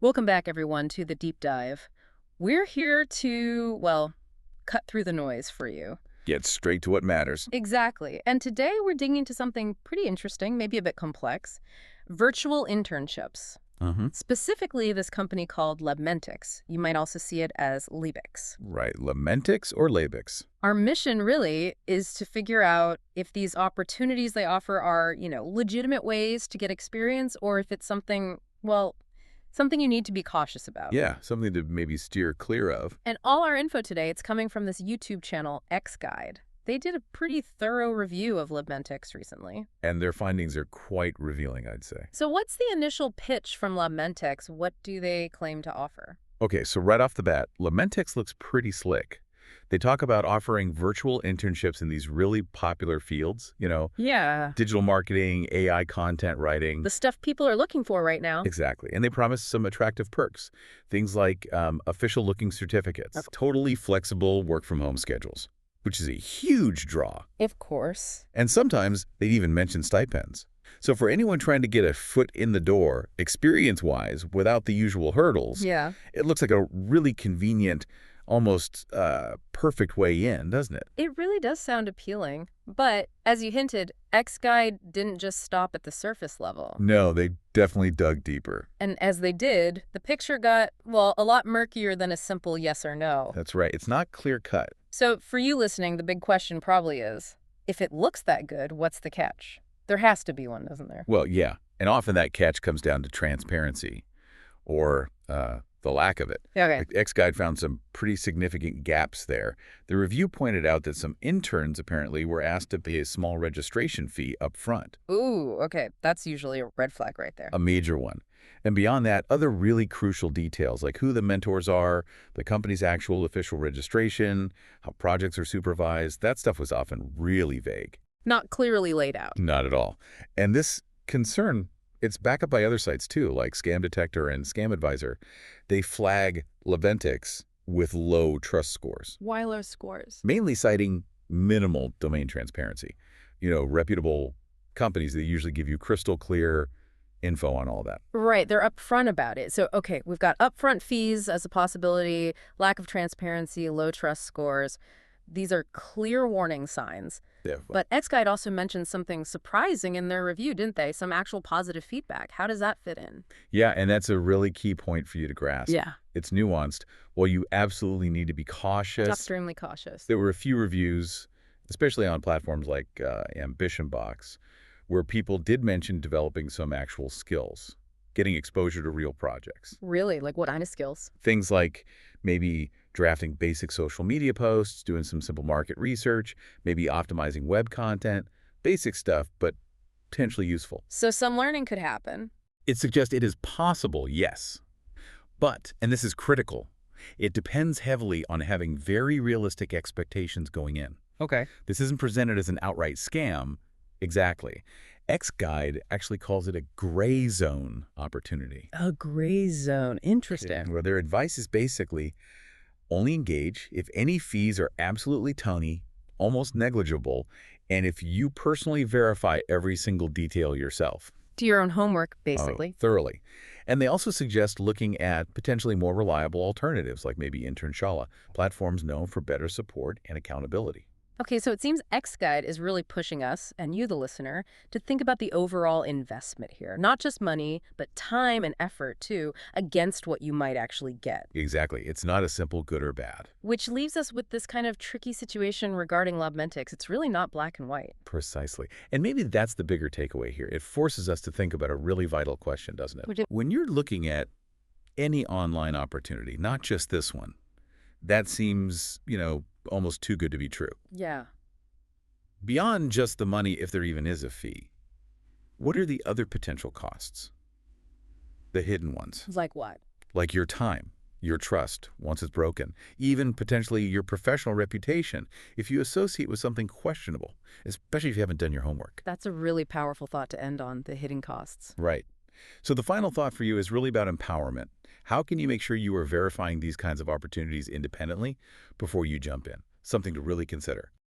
Welcome back, everyone, to the deep dive. We're here to, well, cut through the noise for you. Get straight to what matters. Exactly. And today we're digging into something pretty interesting, maybe a bit complex, virtual internships. Mm-hmm. Specifically, this company called Labmentix. You might also see it as Liebix. Right. Lamentix or Labix? Our mission really is to figure out if these opportunities they offer are, legitimate ways to get experience or if it's something, well, something you need to be cautious about. Yeah, something to maybe steer clear of. And all our info today, it's coming from this YouTube channel, X-Guide. They did a pretty thorough review of Labmentix recently. And their findings are quite revealing, I'd say. So what's the initial pitch from Labmentix? What do they claim to offer? Okay, so right off the bat, Lamentix looks pretty slick. They talk about offering virtual internships in these really popular fields, Yeah. digital marketing, AI content writing. The stuff people are looking for right now. Exactly. And they promise some attractive perks. Things like official-looking certificates, Okay. totally flexible work-from-home schedules, which is a huge draw. Of course. And sometimes they'd even mention stipends. So for anyone trying to get a foot in the door, experience-wise, without the usual hurdles, Yeah. it looks like a really convenient, almost perfect way in, doesn't it? It really does sound appealing. But as you hinted, X-Guide didn't just stop at the surface level. No, they definitely dug deeper. And as they did, the picture got, well, a lot murkier than a simple yes or no. That's right. It's not clear-cut. So for you listening, the big question probably is, if it looks that good, what's the catch? There has to be one, doesn't there? Well, yeah. And often that catch comes down to transparency or the lack of it. Okay. X-Guide found some pretty significant gaps there. The review pointed out that some interns apparently were asked to pay a small registration fee up front, Ooh, okay. That's usually a red flag right there. a major one. And beyond that, other really crucial details like who the mentors are, the company's actual official registration, how projects are supervised, that stuff was often really vague. Not clearly laid out. Not at all. And this concern, it's backed up by other sites too, like Scam Detector and Scam Advisor. They flag Labmentix with low trust scores, Why low scores? mainly citing minimal domain transparency. Reputable companies that usually give you crystal clear info on all that. Right, they're upfront about it. So, okay, we've got upfront fees as a possibility, lack of transparency, low trust scores. These are clear warning signs. Yeah. But X-Guide also mentioned something surprising in their review, didn't they? Some actual positive feedback. How does that fit in? Yeah, and that's a really key point for you to grasp. Yeah. It's nuanced. While you absolutely need to be cautious, Extremely cautious. there were a few reviews, especially on platforms like Ambition Box, where people did mention developing some actual skills, getting exposure to real projects. Really? Like what kind of skills? Things like maybe drafting basic social media posts, doing some simple market research, maybe optimizing web content, basic stuff, but potentially useful. So some learning could happen. It suggests it is possible, yes. But, and this is critical, it depends heavily on having very realistic expectations going in. Okay. This isn't presented as an outright scam. Exactly. X-Guide actually calls it a gray zone opportunity, A gray zone. Interesting. where their advice is basically only engage if any fees are absolutely tiny, almost negligible, and if you personally verify every single detail yourself. Do your own homework, basically. Thoroughly. And they also suggest looking at potentially more reliable alternatives like maybe Internships, platforms known for better support and accountability. Okay, so it seems X-Guide is really pushing us, and you, the listener, to think about the overall investment here. Not just money, but time and effort, too, against what you might actually get. Exactly. It's not a simple good or bad. Which leaves us with this kind of tricky situation regarding Labmentix. It's really not black and white. Precisely. And maybe that's the bigger takeaway here. It forces us to think about a really vital question, doesn't it? Which is- When you're looking at any online opportunity, not just this one, that seems, almost too good to be true. Yeah. Beyond just the money, if there even is a fee, what are the other potential costs? The hidden ones, Like what? like your time, your trust, once it's broken, even potentially your professional reputation if you associate with something questionable, especially if you haven't done your homework. That's a really powerful thought to end on, the hidden costs. Right. So the final thought for you is really about empowerment. How can you make sure you are verifying these kinds of opportunities independently before you jump in? Something to really consider.